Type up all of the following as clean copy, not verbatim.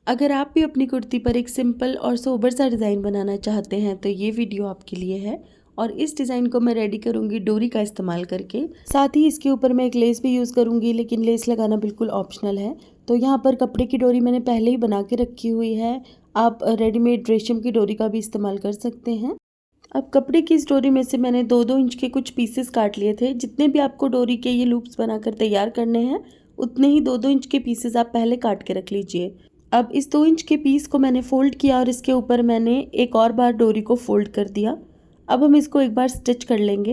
अगर आप भी अपनी कुर्ती पर एक सिंपल और सोबर सा डिज़ाइन बनाना चाहते हैं तो ये वीडियो आपके लिए है। और इस डिज़ाइन को मैं रेडी करूँगी डोरी का इस्तेमाल करके। साथ ही इसके ऊपर मैं एक लेस भी यूज़ करूँगी, लेकिन लेस लगाना बिल्कुल ऑप्शनल है। तो यहाँ पर कपड़े की डोरी मैंने पहले ही बना के रखी हुई है। आप रेडीमेड रेशम की डोरी का भी इस्तेमाल कर सकते हैं। अब कपड़े की इस डोरी में से मैंने 2-2 इंच के कुछ पीसेस काट लिए थे। जितने भी आपको डोरी के ये लूप्स बनाकर तैयार करने हैं, उतने ही 2-2 इंच के पीसेस आप पहले काट के रख लीजिए। अब इस 2 इंच के पीस को मैंने फ़ोल्ड किया और इसके ऊपर मैंने एक और बार डोरी को फ़ोल्ड कर दिया। अब हम इसको एक बार स्टिच कर लेंगे।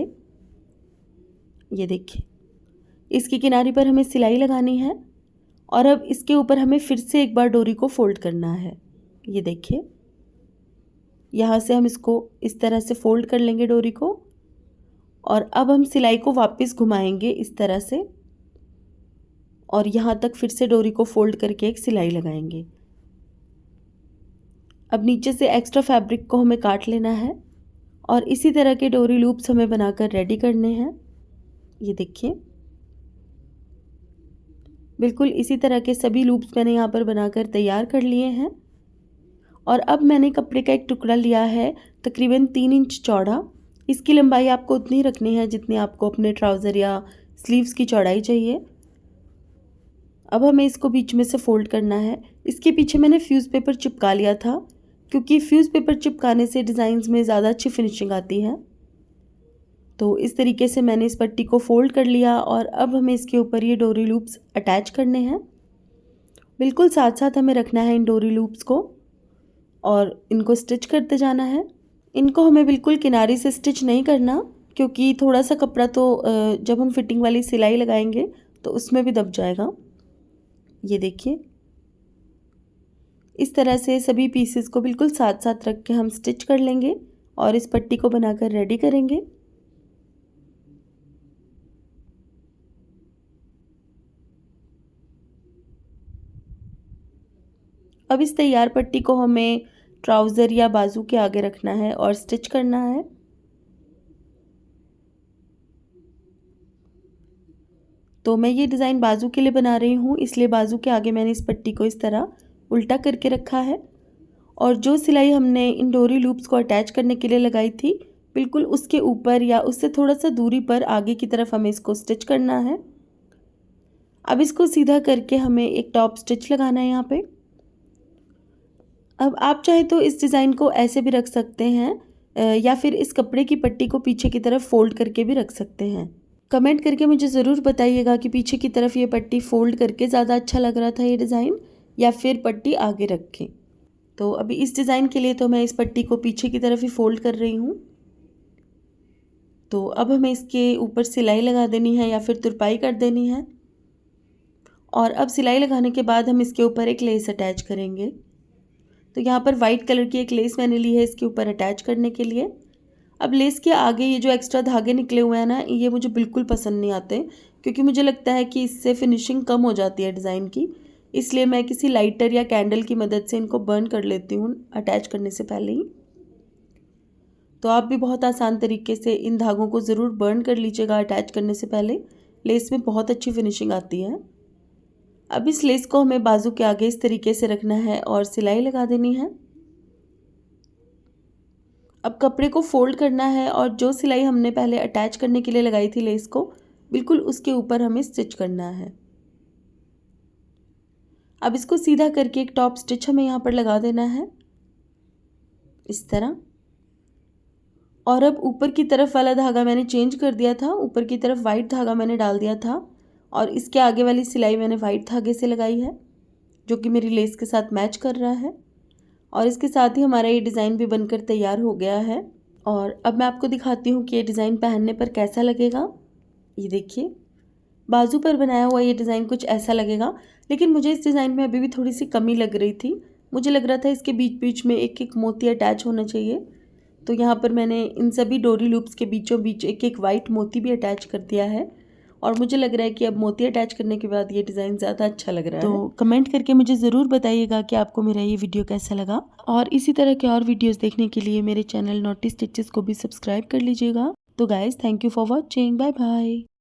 ये देखिए, इसकी किनारी पर हमें सिलाई लगानी है और अब इसके ऊपर हमें फिर से एक बार डोरी को फ़ोल्ड करना है। ये देखिए, यहाँ से हम इसको इस तरह से फ़ोल्ड कर लेंगे डोरी को, और अब हम सिलाई को वापस घुमाएंगे इस तरह से, और यहाँ तक फिर से डोरी को फ़ोल्ड करके एक सिलाई लगाएंगे। अब नीचे से एक्स्ट्रा फैब्रिक को हमें काट लेना है और इसी तरह के डोरी लूप्स हमें बनाकर रेडी करने हैं। ये देखिए, बिल्कुल इसी तरह के सभी लूप्स मैंने यहाँ पर बनाकर तैयार कर लिए हैं। और अब मैंने कपड़े का एक टुकड़ा लिया है तकरीबन 3 इंच चौड़ा। इसकी लंबाई आपको उतनी रखनी है जितनी आपको अपने ट्राउज़र या स्लीव्स की चौड़ाई चाहिए। अब हमें इसको बीच में से फ़ोल्ड करना है। इसके पीछे मैंने फ्यूज़ पेपर चिपका लिया था, क्योंकि फ्यूज़ पेपर चिपकाने से डिज़ाइंस में ज़्यादा अच्छी फिनिशिंग आती है। तो इस तरीके से मैंने इस पट्टी को फ़ोल्ड कर लिया और अब हमें इसके ऊपर ये डोरी लूप्स अटैच करने हैं। बिल्कुल साथ साथ हमें रखना है इन डोरी लूप्स को और इनको स्टिच करते जाना है। इनको हमें बिल्कुल किनारे से स्टिच नहीं करना, क्योंकि थोड़ा सा कपड़ा तो जब हम फिटिंग वाली सिलाई लगाएंगे तो उसमें भी दब जाएगा। ये देखिए, इस तरह से सभी पीसेस को बिल्कुल साथ साथ रख के हम स्टिच कर लेंगे और इस पट्टी को बनाकर रेडी करेंगे। अब इस तैयार पट्टी को हमें ट्राउज़र या बाजू के आगे रखना है और स्टिच करना है। तो मैं ये डिज़ाइन बाजू के लिए बना रही हूँ, इसलिए बाजू के आगे मैंने इस पट्टी को इस तरह उल्टा करके रखा है। और जो सिलाई हमने इन डोरी लूप्स को अटैच करने के लिए लगाई थी, बिल्कुल उसके ऊपर या उससे थोड़ा सा दूरी पर आगे की तरफ हमें इसको स्टिच करना है। अब इसको सीधा करके हमें एक टॉप स्टिच लगाना है यहाँ पे। अब आप चाहे तो इस डिज़ाइन को ऐसे भी रख सकते हैं या फिर इस कपड़े की पट्टी को पीछे की तरफ फ़ोल्ड करके भी रख सकते हैं। कमेंट करके मुझे ज़रूर बताइएगा कि पीछे की तरफ ये पट्टी फ़ोल्ड करके ज़्यादा अच्छा लग रहा था ये डिज़ाइन, या फिर पट्टी आगे रख के। तो अभी इस डिज़ाइन के लिए तो मैं इस पट्टी को पीछे की तरफ ही फ़ोल्ड कर रही हूँ। तो अब हमें इसके ऊपर सिलाई लगा देनी है या फिर तुरपाई कर देनी है। और अब सिलाई लगाने के बाद हम इसके ऊपर एक लेस अटैच करेंगे। तो यहाँ पर वाइट कलर की एक लेस मैंने ली है इसके ऊपर अटैच करने के लिए। अब लेस के आगे ये जो एक्स्ट्रा धागे निकले हुए हैं ना, ये मुझे बिल्कुल पसंद नहीं आते, क्योंकि मुझे लगता है कि इससे फिनिशिंग कम हो जाती है डिज़ाइन की। इसलिए मैं किसी लाइटर या कैंडल की मदद से इनको बर्न कर लेती हूँ अटैच करने से पहले ही। तो आप भी बहुत आसान तरीके से इन धागों को ज़रूर बर्न कर लीजिएगा अटैच करने से पहले। लेस में बहुत अच्छी फिनिशिंग आती है। अब इस लेस को हमें बाजू के आगे इस तरीके से रखना है और सिलाई लगा देनी है। अब कपड़े को फ़ोल्ड करना है और जो सिलाई हमने पहले अटैच करने के लिए लगाई थी लेस को, बिल्कुल उसके ऊपर हमें स्टिच करना है। अब इसको सीधा करके एक टॉप स्टिच हमें यहाँ पर लगा देना है इस तरह। और अब ऊपर की तरफ वाला धागा मैंने चेंज कर दिया था, ऊपर की तरफ वाइट धागा मैंने डाल दिया था और इसके आगे वाली सिलाई मैंने वाइट धागे से लगाई है, जो कि मेरी लेस के साथ मैच कर रहा है। और इसके साथ ही हमारा ये डिज़ाइन भी बनकर तैयार हो गया है। और अब मैं आपको दिखाती हूँ कि ये डिज़ाइन पहनने पर कैसा लगेगा। ये देखिए, बाजू पर बनाया हुआ ये डिज़ाइन कुछ ऐसा लगेगा, लेकिन मुझे इस डिज़ाइन में अभी भी थोड़ी सी कमी लग रही थी। मुझे लग रहा था इसके बीच बीच में एक एक मोती अटैच होना चाहिए। तो यहाँ पर मैंने इन सभी डोरी लूप्स के बीचों बीच एक एक वाइट मोती भी अटैच कर दिया है, और मुझे लग रहा है कि अब मोती अटैच करने के बाद ये डिज़ाइन ज़्यादा अच्छा लग रहा है। तो कमेंट करके मुझे ज़रूर बताइएगा कि आपको मेरा ये वीडियो कैसा लगा, और इसी तरह के और वीडियोस देखने के लिए मेरे चैनल नॉटी स्टिचेस को भी सब्सक्राइब कर लीजिएगा। तो guys, thank you for watching. Bye bye.